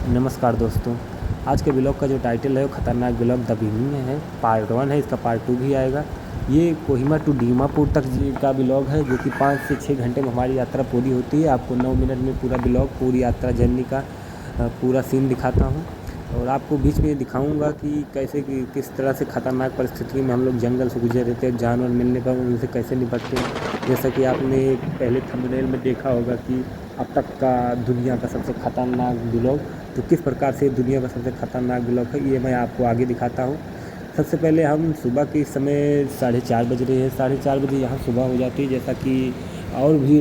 नमस्कार दोस्तों। आज के ब्लॉग का जो टाइटल है वो खतरनाक ब्लॉग द बिगिनिंग है। पार्ट 1 है, इसका पार्ट 2 भी आएगा। ये कोहिमा टू दीमापुर तक का ब्लॉग है, जो कि 5 से 6 घंटे में हमारी यात्रा पूरी होती है। आपको 9 मिनट में पूरा ब्लॉग, पूरी यात्रा जर्नी का पूरा सीन दिखाता हूँ। और आपको बीच में दिखाऊंगा कि कैसे किस तरह से ख़तरनाक परिस्थिति में हम लोग जंगल से गुजर रहे थे, जानवर मिलने पर उनसे कैसे निपटते हैं। जैसा कि आपने पहले थंबनेल में देखा होगा कि अब तक का दुनिया का सबसे ख़तरनाक ब्लॉग, तो किस प्रकार से दुनिया का सबसे ख़तरनाक ब्लॉग है ये मैं आपको आगे दिखाता हूँ। सबसे पहले हम सुबह के समय 4:30 बज रहे हैं। 4:30 बजे यहाँ सुबह हो जाती है, जैसा कि और भी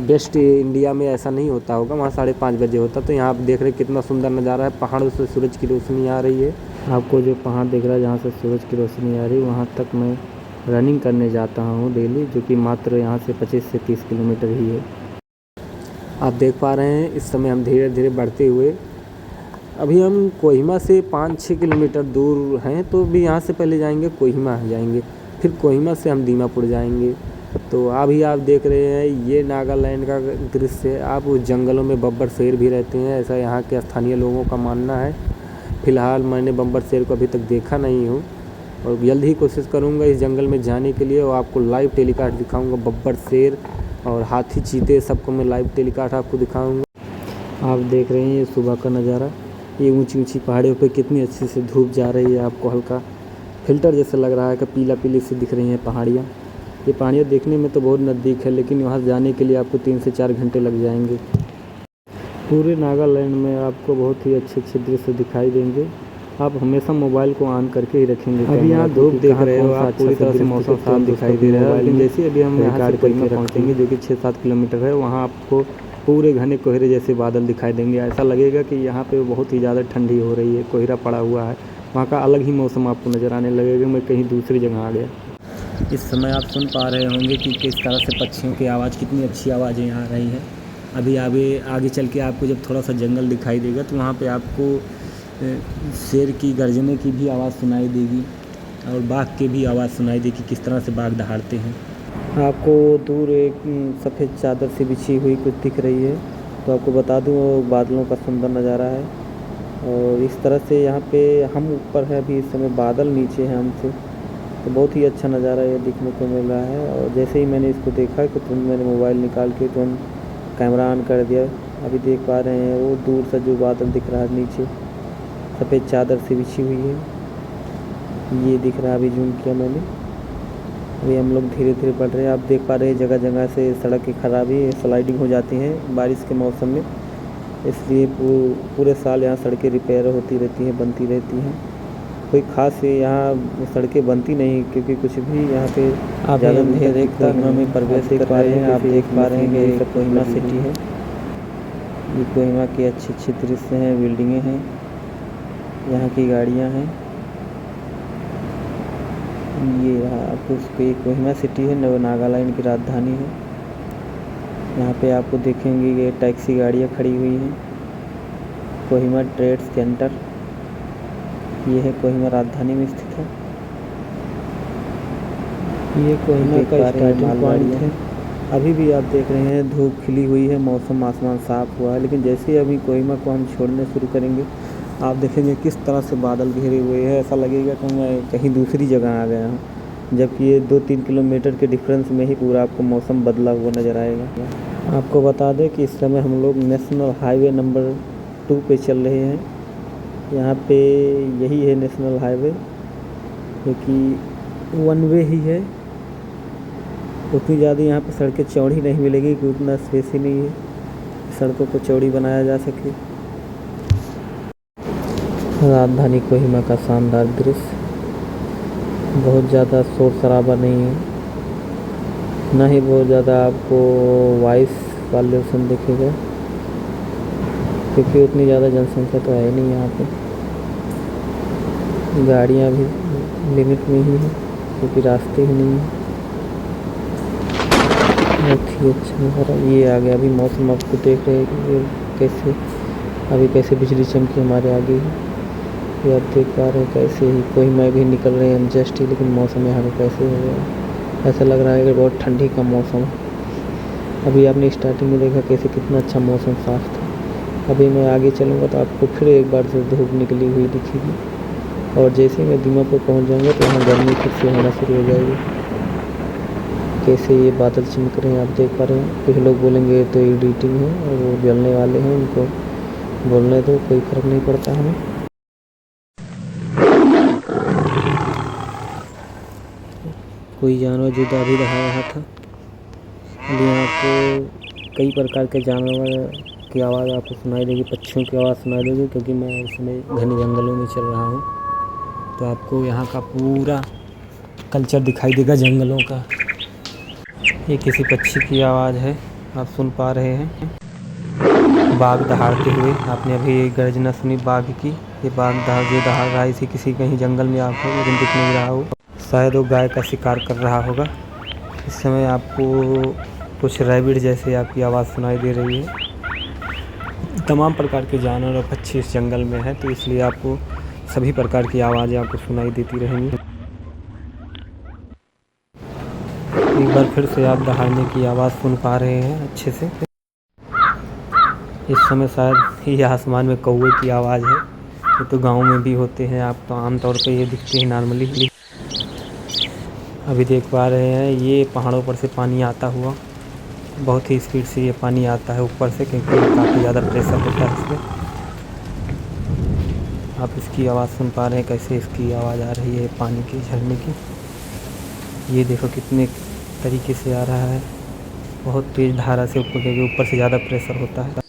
बेस्ट इंडिया में ऐसा नहीं होता होगा, वहाँ 5:30 बजे होता। तो यहाँ आप देख रहे हैं कितना सुंदर नज़ारा है, पहाड़ों से सूरज की रोशनी आ रही है। आपको जो पहाड़ दिख रहा है जहाँ से सूरज की रोशनी आ रही है, वहाँ तक मैं रनिंग करने जाता हूँ डेली, जो कि मात्र यहाँ से 25 से 30 किलोमीटर ही है। आप देख पा रहे हैं इस समय हम धीरे धीरे बढ़ते हुए, अभी हम कोहिमा से 5-6 किलोमीटर दूर हैं। तो भी यहाँ से पहले जाएंगे कोहिमा जाएंगे, फिर कोहिमा से हम दीमापुर जाएंगे। तो अभी आप देख रहे हैं ये नागालैंड का दृश्य है। आप उस जंगलों में बब्बर शेर भी रहते हैं, ऐसा यहाँ के स्थानीय लोगों का मानना है। फ़िलहाल मैंने बब्बर शेर को अभी तक देखा नहीं हूँ, और जल्द ही कोशिश करूँगा इस जंगल में जाने के लिए, और आपको लाइव टेलीकास्ट दिखाऊँगा। बब्बर शेर और हाथी, चीते, सबको मैं लाइव टेलीकास्ट आपको दिखाऊँगा। आप देख रहे हैं ये सुबह का नज़ारा, ये ऊंची ऊंची पहाड़ियों पे कितनी अच्छे से धूप जा रही है। आपको हल्का फिल्टर जैसा लग रहा है कि पीला पीली से दिख रही हैं पहाड़ियाँ। ये पहाड़ियाँ देखने में तो बहुत नज़दीक है, लेकिन वहाँ जाने के लिए आपको 3 से 4 घंटे लग जाएंगे। पूरे नागालैंड में आपको बहुत ही अच्छे अच्छे दृश्य दिखाई देंगे। आप हमेशा मोबाइल को ऑन करके ही रखेंगे। अभी यहाँ धूप देख रहे हो आप, पूरी तरह से मौसम साफ दिखाई दे रहा है। लेकिन जैसे अभी हम यहाँ से कोहिमा पहुँचेंगे, जो कि 6-7 किलोमीटर है, वहाँ आपको पूरे घने कोहरे जैसे बादल दिखाई देंगे। ऐसा लगेगा कि यहाँ पे बहुत ही ज़्यादा ठंडी हो रही है, कोहरा पड़ा हुआ है। वहाँ का अलग ही मौसम आपको नज़र आने लगेगा, मैं कहीं दूसरी जगह आ गया। इस समय आप सुन पा रहे होंगे कि किस तरह से पक्षियों की आवाज़, कितनी अच्छी आवाज़ें आ रही हैं। अभी आगे चल के आपको जब थोड़ा सा जंगल दिखाई देगा, तो वहाँ पे आपको शेर की गर्जने की भी आवाज़ सुनाई देगी, और बाघ की भी आवाज़ सुनाई देगी, किस तरह से बाघ दहाड़ते हैं। आपको दूर एक सफ़ेद चादर से बिछी हुई कुछ दिख रही है, तो आपको बता दूं वो बादलों का सुंदर नज़ारा है। और इस तरह से यहाँ पे हम ऊपर हैं अभी, इस समय बादल नीचे हैं हमसे, तो बहुत ही अच्छा नज़ारा ये दिखने को मिल रहा है। और जैसे ही मैंने इसको देखा कि तुरंत मैंने मोबाइल निकाल के तुरंत कैमरा ऑन कर दिया। अभी देख पा रहे हैं वो दूर से जो बादल दिख रहा है नीचे, सफ़ेद चादर से बिछी हुई है, ये दिख रहा है। अभी जूम किया मैंने। अभी हम लोग धीरे धीरे बढ़ रहे हैं। आप देख पा रहे हैं जगह जगह से सड़क की खराबी, स्लाइडिंग हो जाती हैं बारिश के मौसम में, इसलिए पूरे साल यहाँ सड़कें रिपेयर होती रहती हैं, बनती रहती हैं। कोई ख़ास यहाँ सड़कें बनती नहीं, क्योंकि कुछ भी यहाँ पे ज़्यादा अंधेरे कोहिमा में प्रवेश कर रहे हैं। आप देख पा रहे हैं कि कोहिमा सिटी है। ये कोहिमा के अच्छे अच्छे दृश्य हैं, बिल्डिंगें हैं, यहाँ की गाड़ियाँ हैं। ये आपको उसकी कोहिमा सिटी है, नागालैंड की राजधानी है। यहाँ पे आपको देखेंगे ये टैक्सी गाड़ियाँ खड़ी हुई हैं। कोहिमा ट्रेड सेंटर ये है, कोहिमा राजधानी में स्थित है। ये कोहिमा का स्टार्टिंग पॉइंट है। अभी भी आप देख रहे हैं धूप खिली हुई है, मौसम आसमान साफ हुआ है, लेकिन जैसे ही अभी कोहिमा को हम छोड़ने शुरू करेंगे, आप देखेंगे किस तरह से बादल घेरे हुए हैं। ऐसा लगेगा कि मैं कहीं दूसरी जगह आ गया हूँ, जबकि ये 2-3 किलोमीटर के डिफरेंस में ही पूरा आपको मौसम बदला हुआ नज़र आएगा। आपको बता दें कि इस समय हम लोग नेशनल हाईवे नंबर 2 पे चल रहे हैं। यहाँ पे यही है नेशनल हाईवे, जो कि 1 वे ही है। उतनी ज़्यादा यहाँ पे सड़कें चौड़ी नहीं मिलेगी, क्योंकि उतना स्पेस ही नहीं है सड़कों को चौड़ी बनाया जा सके। राजधानी कोहिमा का शानदार दृश्य, बहुत ज़्यादा शोर शराबा नहीं है, ना ही बहुत ज़्यादा आपको वॉइस पॉल्यूशन दिखेगा, क्योंकि उतनी ज़्यादा जनसंख्या तो है नहीं यहाँ पे। गाड़ियाँ भी लिमिट में ही है, क्योंकि रास्ते ही नहीं है। बहुत ही अच्छा नज़ारा ये आ गया। अभी मौसम आपको देख रहे हैं कि कैसे अभी कैसे बिजली चमकी हमारे आगे है। ये आप देख पा रहे हैं कैसे ही कोहिमा भी निकल रहे हैं हम जस्ट ही, लेकिन मौसम यहाँ पे कैसे हो गया। ऐसा लग रहा है कि बहुत ठंडी का मौसम है। अभी आपने स्टार्टिंग में देखा कैसे कितना अच्छा मौसम साफ था, अभी मैं आगे चलूँगा तो आपको फिर एक बार से धूप निकली हुई दिखेगी, और जैसे ही मैं दीमापुर पहुँच जाऊँगा तो यहाँ गर्मी फिर से होना शुरू हो जाएगी। कैसे ये बादल चमक रहे हैं आप देख पा रहे हैं। कुछ लोग बोलेंगे ये तो एडिटिंग है और वो जलने वाले हैं, उनको बोलने दो, कोई फ़र्क नहीं पड़ता हमें। कोई जानवर जुदा भी रहा रहा था। अभी आपको कई प्रकार के जानवर की आवाज़ आपको सुनाई देगी, पक्षियों की आवाज़ सुनाई देगी, क्योंकि मैं इस समय घने जंगलों में चल रहा हूँ। तो आपको यहाँ का पूरा कल्चर दिखाई देगा जंगलों का। ये किसी पक्षी की आवाज़ है, आप सुन पा रहे हैं। बाघ दहाड़ते हुए, आपने अभी एक गर्जना सुनी बाघ की। ये बाघ जो दहाड़ रहा है, इसे किसी कहीं जंगल में आपको लेकिन दिख नहीं रहा हो, शायद वो गाय का शिकार कर रहा होगा। इस समय आपको कुछ रैबिट जैसे आपकी आवाज़ सुनाई दे रही है। तमाम प्रकार के जानवर और पक्षी इस जंगल में है, तो इसलिए आपको सभी प्रकार की आवाज़ें आपको सुनाई देती रहेंगी। एक बार फिर से आप दहाड़ने की आवाज़ सुन पा रहे हैं अच्छे से। इस समय शायद ये आसमान में कौवे की आवाज़ है। ये तो गाँव में भी होते हैं, आप तो आमतौर पे ये दिखते हैं नॉर्मली। अभी देख पा रहे हैं ये पहाड़ों पर से पानी आता हुआ, बहुत ही स्पीड से ये पानी आता है ऊपर से, क्योंकि काफ़ी ज़्यादा प्रेशर होता है इसमें। आप इसकी आवाज़ सुन पा रहे हैं, कैसे इसकी आवाज़ आ रही है पानी की झरने की। ये देखो कितने तरीके से आ रहा है, बहुत तेज़ धारा से ऊपर, क्योंकि ऊपर से ज़्यादा प्रेशर होता है।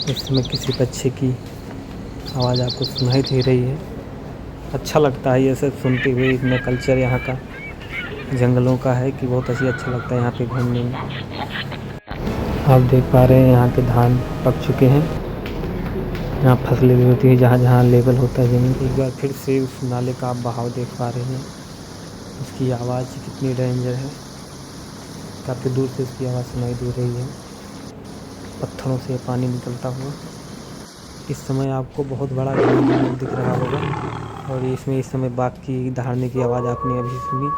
इसमें किसी पक्षी की आवाज़ आपको सुनाई दे रही है। अच्छा लगता है ये सब सुनते हुए। इतना कल्चर यहाँ का जंगलों का है कि बहुत अच्छा लगता है यहाँ पे घूमने में। आप देख पा रहे हैं यहाँ के धान पक चुके हैं। यहाँ फसलें भी होती है जहाँ जहाँ लेवल होता है ज़मीन। एक बार फिर से उस नाले का आप बहाव देख पा रहे हैं, उसकी आवाज़ कितनी डेंजर है। काफ़ी दूर से इसकी आवाज़ सुनाई दे रही है, पत्थरों से पानी निकलता हुआ। इस समय आपको बहुत बड़ा जंगल दिख रहा होगा, और इसमें इस समय बाघ की दहाड़ने की आवाज़ आपने अभी सुनी।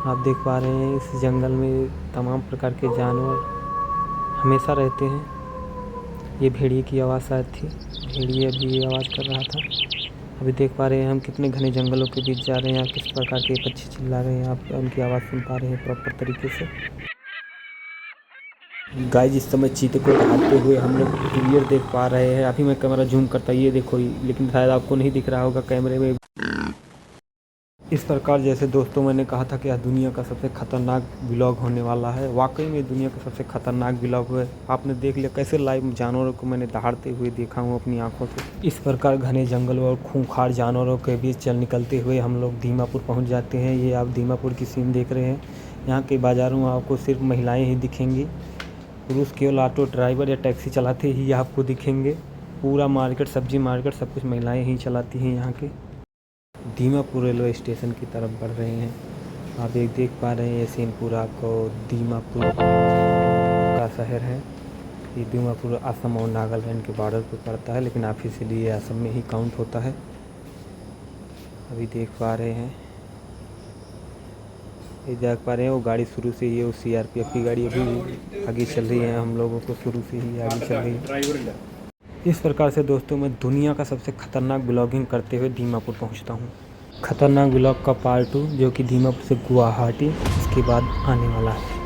आप देख पा रहे हैं इस जंगल में तमाम प्रकार के जानवर हमेशा रहते हैं। ये भेड़िए की आवाज़ शायद थी, भेड़िए अभी ये आवाज़ कर रहा था। अभी देख पा रहे हैं हम कितने घने जंगलों के बीच जा रहे हैं, किस प्रकार के पक्षी चिल्ला रहे हैं, आप उनकी आवाज़ सुन पा रहे हैं प्रॉपर तरीके से। गाइस इस समय चीते को दहाड़ते हुए हम लोग क्लियर देख पा रहे हैं। अभी मैं कैमरा जूम करता, ये देखो, लेकिन शायद आपको नहीं दिख रहा होगा कैमरे में। इस प्रकार जैसे दोस्तों मैंने कहा था कि यह दुनिया का सबसे खतरनाक व्लॉग होने वाला है। वाकई में दुनिया का सबसे खतरनाक व्लॉग है। आपने देख लिया कैसे लाइव जानवरों को मैंने दहाड़ते हुए देखा हूँ अपनी आंखों से। इस प्रकार घने जंगलों और खूंखार जानवरों के बीच चल निकलते हुए हम लोग दीमापुर पहुँच जाते हैं। ये आप दीमापुर की सीन देख रहे हैं। यहाँ के बाज़ारों में आपको सिर्फ महिलाएँ ही दिखेंगी, पुरुष केवल ऑटो ड्राइवर या टैक्सी चलाते ही आपको दिखेंगे। पूरा मार्केट, सब्जी मार्केट, सब कुछ महिलाएँ ही चलाती हैं यहाँ के। दीमापुर रेलवे स्टेशन की तरफ बढ़ रहे हैं। आप एक देख पा रहे हैं ये सीन पूरा आपको दीमापुर का शहर है। ये दीमापुर असम और नागालैंड के बॉर्डर पर पड़ता है, लेकिन ऑफिशियली ये असम में ही काउंट होता है। अभी देख पा रहे हैं, ये देख पा रहे हैं वो गाड़ी शुरू से ही, वो CRPF की गाड़ी अभी आगे चल रही है। हम लोगों को शुरू से ही आगे चल रही है। इस प्रकार से दोस्तों मैं दुनिया का सबसे खतरनाक ब्लॉगिंग करते हुए दीमापुर पहुंचता हूं। खतरनाक ब्लॉग का पार्ट 2 जो कि दीमापुर से गुवाहाटी इसके बाद आने वाला है।